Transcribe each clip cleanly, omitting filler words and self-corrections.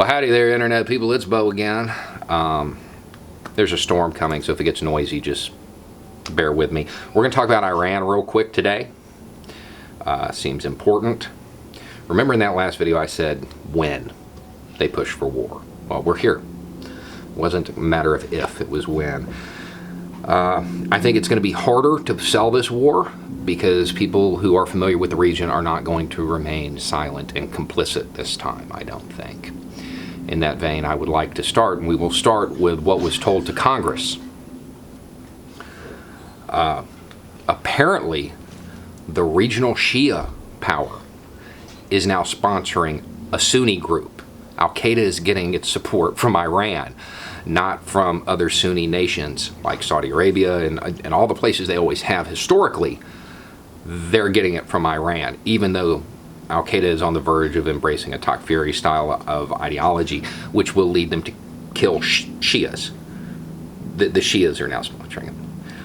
Well, howdy there, Internet people. It's Bo again. There's a storm coming, so if it gets noisy, just bear with me. We're going to talk about Iran real quick today. Seems important. Remember in that last video I said when they push for war. Well, we're here. It wasn't a matter of if, it was when. I think it's going to be harder to sell this war because people who are familiar with the region are not going to remain silent and complicit this time, I don't think. In that vein, I would like to start, and we will start with what was told to Congress. Apparently, the regional Shia power is now sponsoring a Sunni group. Al-Qaeda is getting its support from Iran, not from other Sunni nations like Saudi Arabia and all the places they always have historically. They're getting it from Iran, even though Al-Qaeda is on the verge of embracing a Takfiri style of ideology, which will lead them to kill Shias. The Shias are now sponsoring it.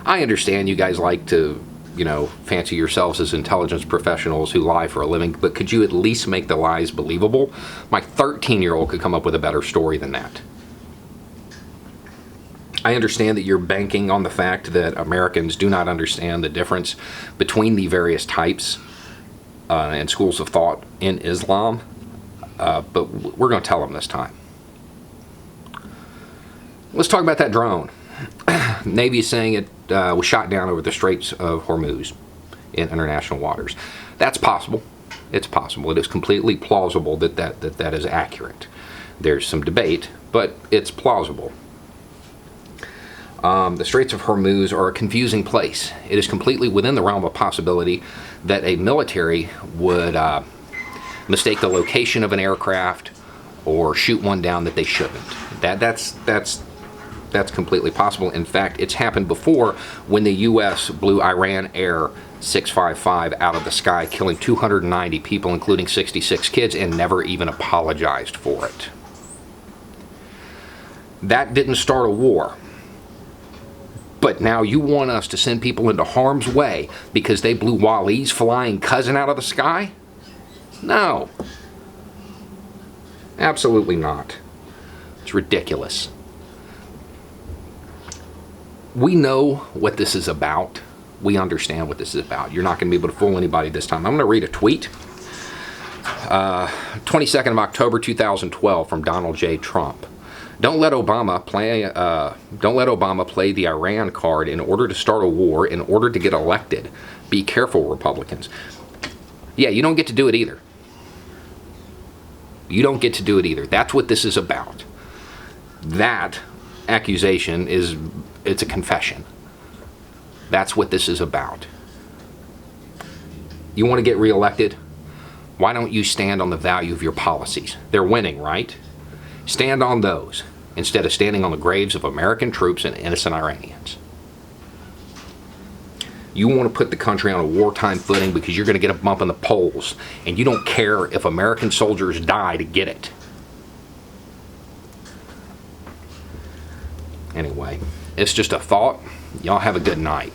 I understand you guys like to, fancy yourselves as intelligence professionals who lie for a living, but could you at least make the lies believable? My 13-year-old could come up with a better story than that. I understand that you're banking on the fact that Americans do not understand the difference between the various types and schools of thought in Islam, but we're going to tell them this time. Let's talk about that drone. Navy is saying it was shot down over the Straits of Hormuz in international waters. That's possible. It's possible. It is completely plausible that is accurate. There's some debate, but it's plausible. The Straits of Hormuz are a confusing place. It is completely within the realm of possibility that a military would mistake the location of an aircraft or shoot one down that they shouldn't. That's completely possible. In fact, it's happened before when the U.S. blew Iran Air 655 out of the sky, killing 290 people, including 66 kids, and never even apologized for it. That didn't start a war. But now you want us to send people into harm's way because they blew Wali's flying cousin out of the sky? No. Absolutely not. It's ridiculous. We know what this is about. We understand what this is about. You're not going to be able to fool anybody this time. I'm going to read a tweet. 22nd of October 2012 from Donald J. Trump. Don't let Obama play the Iran card in order to start a war, in order to get elected. Be careful, Republicans. Yeah, you don't get to do it either. You don't get to do it either. That's what this is about. That accusation it's a confession. That's what this is about. You want to get reelected? Why don't you stand on the value of your policies? They're winning, right? Stand on those instead of standing on the graves of American troops and innocent Iranians. You want to put the country on a wartime footing because you're going to get a bump in the polls, and you don't care if American soldiers die to get it. Anyway, it's just a thought. Y'all have a good night.